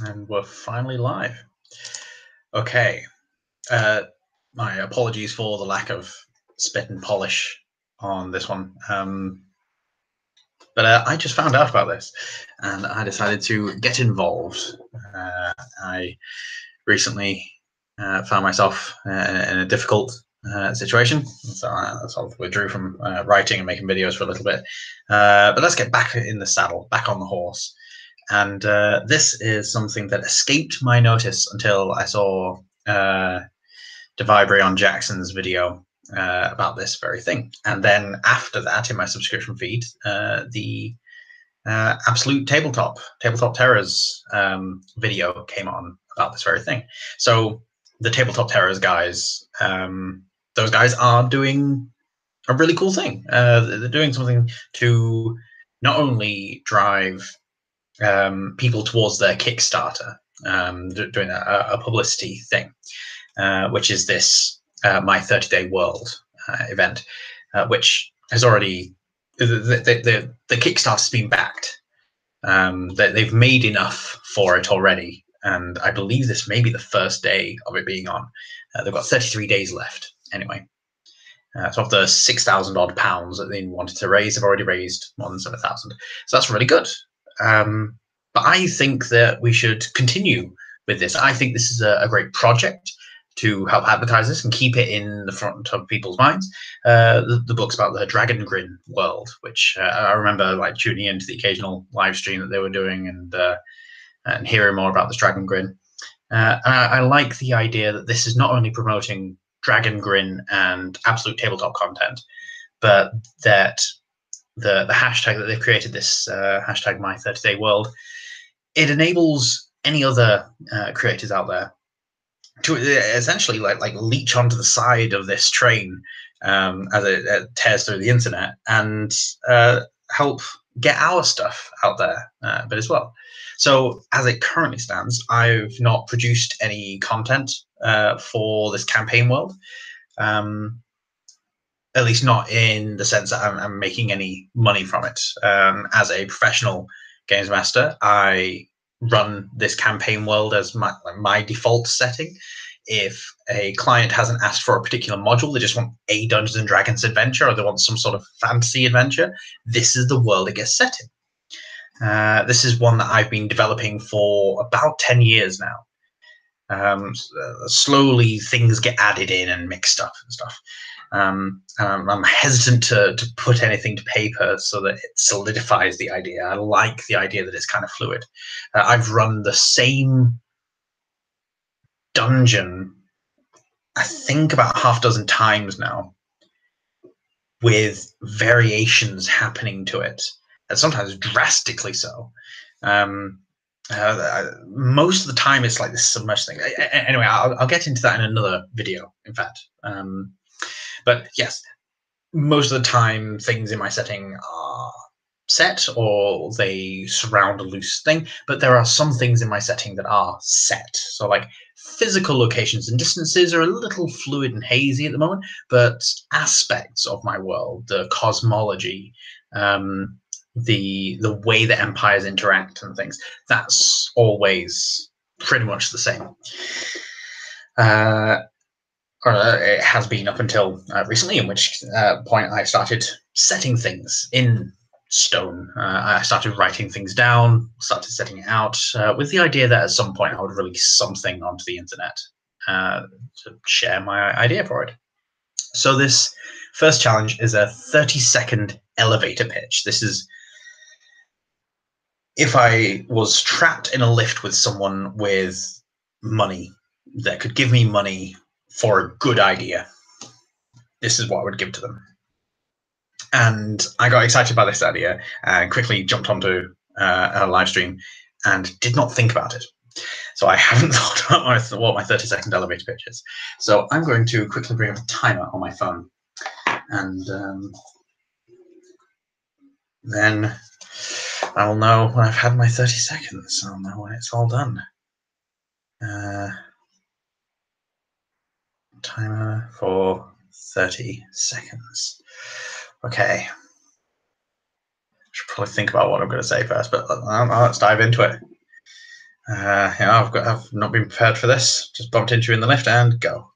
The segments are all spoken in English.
And we're finally live. Okay. My apologies for the lack of spit and polish on this one. But I just found out about this and I decided to get involved. I recently found myself in a difficult situation, so I sort of withdrew from writing and making videos for a little bit. But let's get back in the saddle, back on the horse. And this is something that escaped my notice until I saw Devibray Jackson's video about this very thing. And then after that, in my subscription feed, the Absolute Tabletop Terrors video came on about this very thing. So the Tabletop Terrors guys, those guys are doing a really cool thing. They're doing something to not only drive people towards their Kickstarter, doing a publicity thing, which is this My 30-Day World event, which has already, the Kickstarter's been backed. They've made enough for it already, and I believe this may be the first day of it being on. They've got 33 days left, anyway. So of the £6,000 odd that they wanted to raise, they've already raised more than 7,000. So that's really good. But I think that we should continue with this. I think this is a great project to help advertise this and keep it in the front of people's minds. The book's about the Dragon Grin world, which I remember like tuning into the occasional live stream that they were doing and hearing more about this Dragon Grin. And I like the idea that this is not only promoting Dragon Grin and Absolute Tabletop content, but that the hashtag that they've created, this hashtag My 30-Day World, it enables any other creators out there to essentially like leech onto the side of this train as it tears through the internet and help get our stuff out there but as well. So as it currently stands, I've not produced any content for this campaign world, at least not in the sense that I'm making any money from it. As a professional games master, I run this campaign world as my default setting. If a client hasn't asked for a particular module, they just want a Dungeons and Dragons adventure, or they want some sort of fantasy adventure, this is the world it gets set in. This is one that I've been developing for about 10 years now. Slowly things get added in and mixed up and stuff. I'm hesitant to put anything to paper so that it solidifies the idea. I like the idea that it's kind of fluid. I've run the same dungeon, I think, about half a dozen times now, with variations happening to it, and sometimes drastically so. Most of the time it's like this submerged thing. Anyway, I'll get into that in another video, in fact. But yes, most of the time things in my setting are set or they surround a loose thing, but there are some things in my setting that are set. So like physical locations and distances are a little fluid and hazy at the moment, but aspects of my world, the cosmology, the way that empires interact and things, that's always pretty much the same. It has been up until recently, in which point I started setting things in stone. I started writing things down, started setting it out with the idea that at some point I would release something onto the internet to share my idea for it. So this first challenge is a 30-second elevator pitch. This is if I was trapped in a lift with someone with money that could give me money for a good idea, this is what I would give to them. And I got excited by this idea and quickly jumped onto a live stream and did not think about it. So I haven't thought about what my 30-second elevator pitch is. So I'm going to quickly bring up a timer on my phone. And then I'll know when I've had my 30 seconds. I'll know when it's all done. Timer for 30 seconds. Okay. Should probably think about what I'm going to say first, but let's dive into it. I've not been prepared for this. Just bumped into you in the lift and go.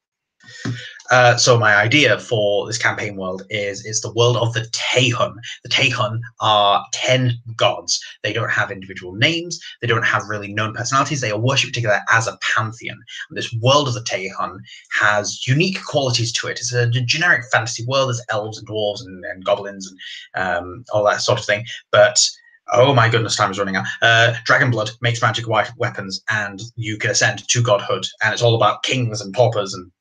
So my idea for this campaign world is it's the world of the Taihun. The Taihun are 10 gods. They don't have individual names. They don't have really known personalities. They are worshipped together as a pantheon. And this world of the Taihun has unique qualities to it. It's a generic fantasy world. There's elves and dwarves and goblins and all that sort of thing. But oh my goodness, time is running out. Dragon blood makes magic weapons, and you can ascend to godhood. And it's all about kings and paupers and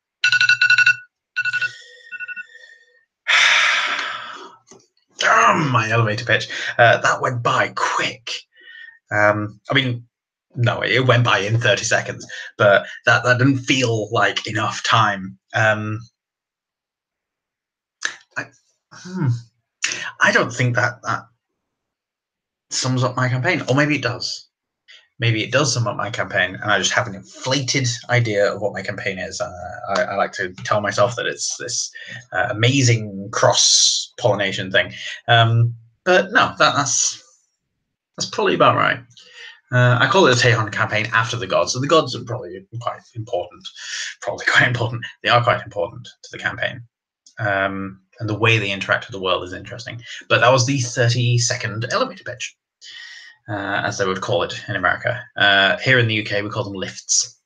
my elevator pitch. That went by quick. I mean, no, it went by in 30 seconds, but that didn't feel like enough time. I don't think that sums up my campaign, or maybe it does. Maybe it does sum up my campaign, and I just have an inflated idea of what my campaign is. I like to tell myself that it's this amazing cross-pollination thing. But no, that's probably about right. I call it a Taihun campaign after the gods. So the gods are probably quite important. They are quite important to the campaign. And the way they interact with the world is interesting. But that was the 30-second elevator pitch, as they would call it in America. Here in the UK, we call them lifts.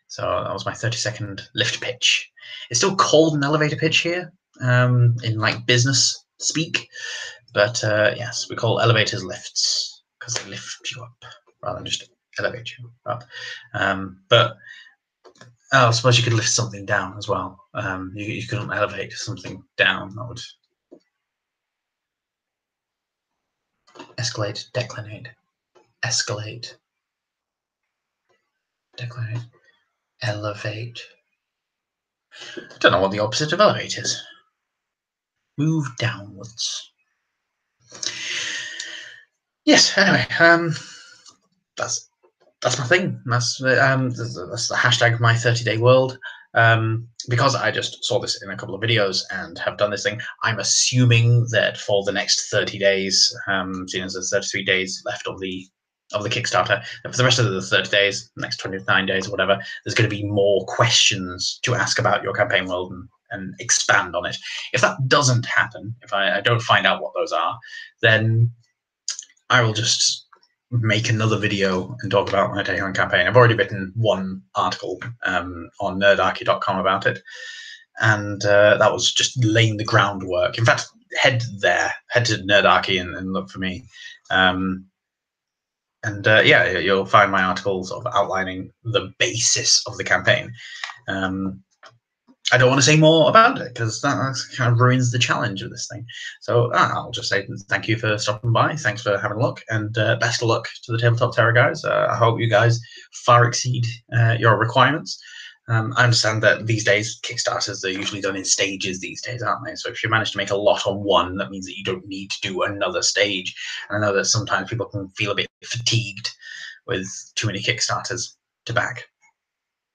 So that was my 30-second lift pitch. It's still called an elevator pitch here, in like business speak. But yes, we call elevators lifts because they lift you up rather than just elevate you up. But I suppose you could lift something down as well. You couldn't elevate something down. That would escalate, declinate, escalate, declinate, elevate. I don't know what the opposite of elevate is. Move downwards. Yes. Anyway, that's my thing. That's the hashtag my 30-day world. Because I just saw this in a couple of videos and have done this thing, I'm assuming that for the next 30 days, seeing as there's 33 days left of the Kickstarter, and for the rest of the 30 days, next 29 days or whatever, there's going to be more questions to ask about your campaign world and expand on it. If that doesn't happen, if I don't find out what those are, then I will just make another video and talk about my Taihun campaign. I've already written one article on nerdarchy.com about it, and that was just laying the groundwork. In fact, head to Nerdarchy and look for me. Yeah, you'll find my article sort of outlining the basis of the campaign. I don't want to say more about it because that kind of ruins the challenge of this thing. So I'll just say thank you for stopping by. Thanks for having a look, and best of luck to the Tabletop Terror guys. I hope you guys far exceed your requirements. I understand that these days Kickstarters are usually done in stages these days, aren't they? So if you manage to make a lot on one, that means that you don't need to do another stage. And I know that sometimes people can feel a bit fatigued with too many Kickstarters to back.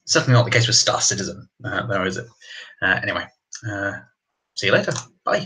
Certainly not the case with Star Citizen, though, is it? Anyway, see you later. Bye.